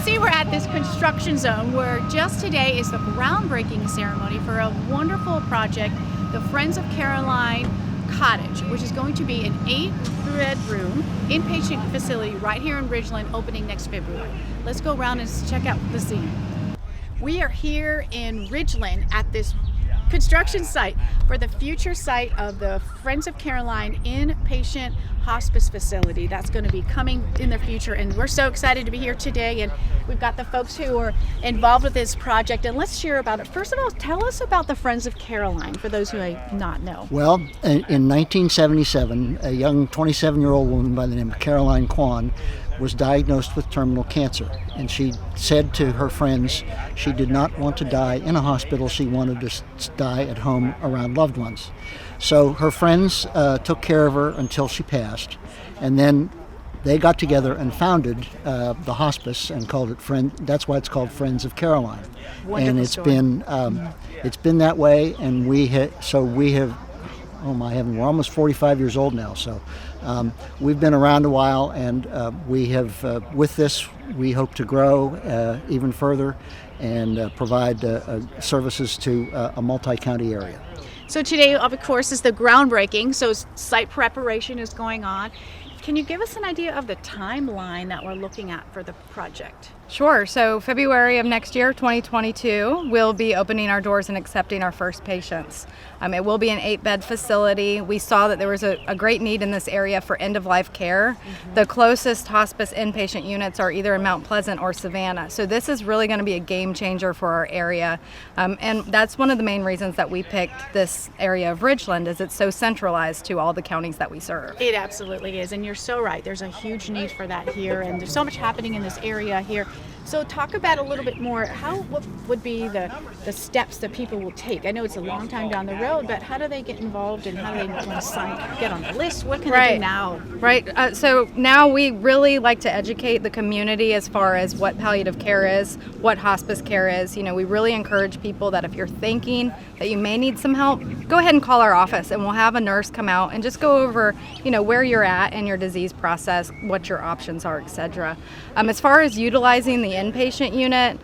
see we're at this construction zone where just today is the groundbreaking ceremony for a wonderful project, the Friends of Caroline Cottage, which is going to be an 8-bedroom inpatient facility right here in Ridgeland, opening next February. Let's go around and check out the scene. We are here in Ridgeland at this construction site for the future site of the Friends of Caroline inpatient hospice facility that's going to be coming in the future, and we're so excited to be here today. And we've got the folks who are involved with this project, and let's hear about it. First of all, tell us about the Friends of Caroline for those who may not know. Well, in 1977, a young 27-year-old woman by the name of Caroline Kwan was diagnosed with terminal cancer, and she said to her friends she did not want to die in a hospital. She wanted to die at home around loved ones. So her friends took care of her until she passed, and then they got together and founded the hospice and called it That's why it's called Friends of Caroline. Wonderful and it's story. been that way, and we have. Oh my heaven, we're almost 45 years old now, so we've been around a while, and we have, with this, we hope to grow even further and provide services to a multi-county area. So today, of course, is the groundbreaking, so site preparation is going on. Can you give us an idea of the timeline that we're looking at for the project? Sure. So February of next year, 2022, we'll be opening our doors and accepting our first patients. It will be an 8-bed facility. We saw that there was a great need in this area for end-of-life care. Mm-hmm. The closest hospice inpatient units are either in Mount Pleasant or Savannah. So this is really going to be a game changer for our area. And that's one of the main reasons that we picked this area of Ridgeland, is it's so centralized to all the counties that we serve. It absolutely is, and you're so right. There's a huge need for that here, and there's so much happening in this area here. So talk about a little bit more, what would be the steps that people will take? I know it's a long time down the road, but how do they get involved, and how do they want to get on the list? What can they do now? Right. So now we really like to educate the community as far as what palliative care is, what hospice care is. We really encourage people that if you're thinking that you may need some help, go ahead and call our office, and we'll have a nurse come out and just go over, where you're at in your disease process, what your options are, etc. As far as utilizing the inpatient unit,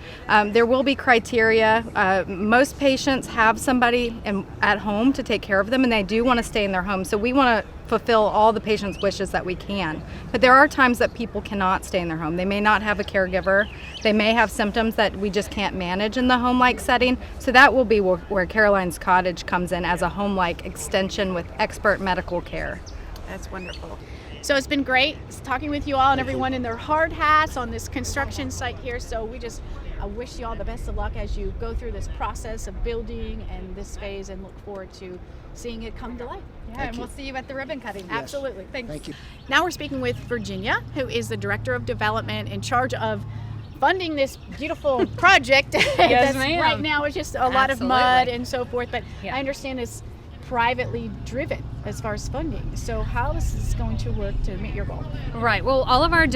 there will be criteria. Most patients have somebody at home to take care of them, and they do want to stay in their home. So we want to fulfill all the patient's wishes that we can. But there are times that people cannot stay in their home. They may not have a caregiver. They may have symptoms that we just can't manage in the home-like setting. So that will be where Caroline's Cottage comes in as a home-like extension with expert medical care. That's wonderful. So it's been great talking with you all and everyone in their hard hats on this construction site here. So I wish you all the best of luck as you go through this process of building and this phase, and look forward to seeing it come to life. Yeah, and we'll see you at the ribbon cutting. Yes. Absolutely. Thanks. Thank you. Now we're speaking with Virginia, who is the Director of Development in charge of funding this beautiful project. Yes, ma'am. Right now it's just a lot of mud and so forth, but yeah. I understand it's privately driven as far as funding. So how is this going to work to meet your goal? Right. Well, all of our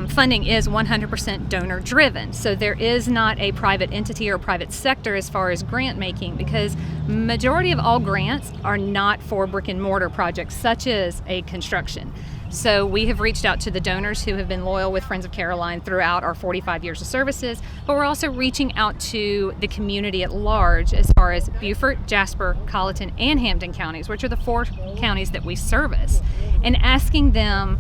funding is 100% donor driven. So there is not a private entity or private sector as far as grant making, because majority of all grants are not for brick and mortar projects such as a construction. So we have reached out to the donors who have been loyal with Friends of Caroline throughout our 45 years of services, but we're also reaching out to the community at large as far as Beaufort, Jasper, Colleton, and Hampton counties, which are the 4 counties that we service, and asking them,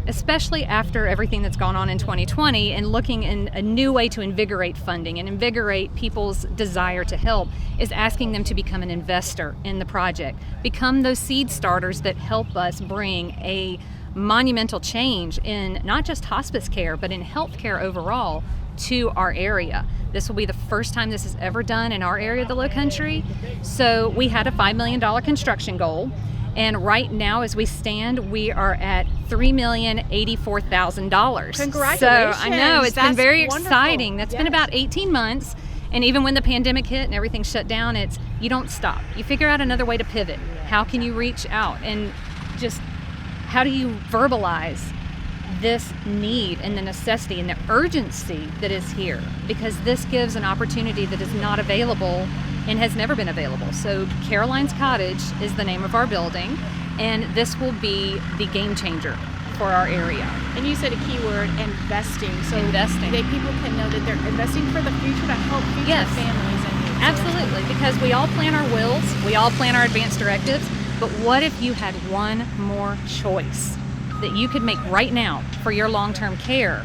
especially after everything that's gone on in 2020, and looking in a new way to invigorate funding and invigorate people's desire to help, is asking them to become an investor in the project, become those seed starters that help us bring a monumental change in not just hospice care, but in healthcare overall to our area. This will be the first time this is ever done in our area of the Lowcountry. So we had a $5 million construction goal. And right now, as we stand, we are at $3,084,000. Congratulations. So I know, it's been very wonderful. exciting. That's Yes. been about 18 months. And even when the pandemic hit and everything shut down, you don't stop. You figure out another way to pivot. How can you reach out? And just how do you verbalize this need and the necessity and the urgency that is here? Because this gives an opportunity that is not available and has never been available. So Caroline's Cottage is the name of our building, and this will be the game changer for our area. And you said a key word, investing. So Investing. that people can know that they're investing for the future to help future Yes. families. And Absolutely, because we all plan our wills, we all plan our advance directives, but what if you had one more choice that you could make right now for your long-term care?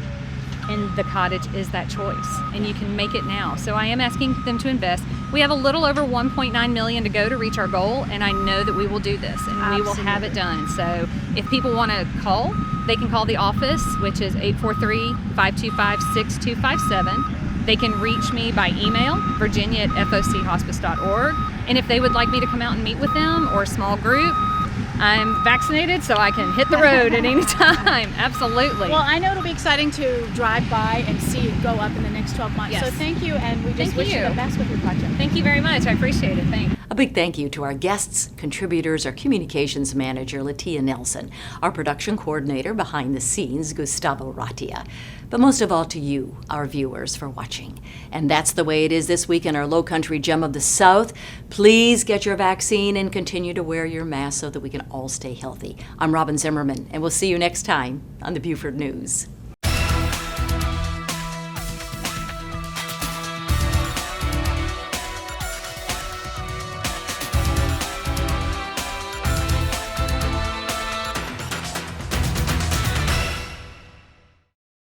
And the Cottage is that choice, and you can make it now. So I am asking them to invest. We have a little over 1.9 million to go to reach our goal, and I know that we will do this, and we will have it done. So if people want to call, they can call the office, which is 843-525-6257. They can reach me by email, virginia@fochospice.org. And if they would like me to come out and meet with them or a small group, I'm vaccinated, so I can hit the road at any time. Absolutely. well, I know it'll be exciting to drive by and see it go up in the next 12 months. Yes. So thank you, and we just Thank wish you you. the best with your project. Thank you very much. I appreciate it. Thanks. A big thank you to our guests, contributors, our communications manager, Latia Nelson, our production coordinator behind the scenes, Gustavo Ratia, but most of all to you, our viewers, for watching. And that's the way it is this week in our Lowcountry Gem of the South. Please get your vaccine and continue to wear your mask so that we can all stay healthy. I'm Robyn Zimmerman, and we'll see you next time on the Beaufort News.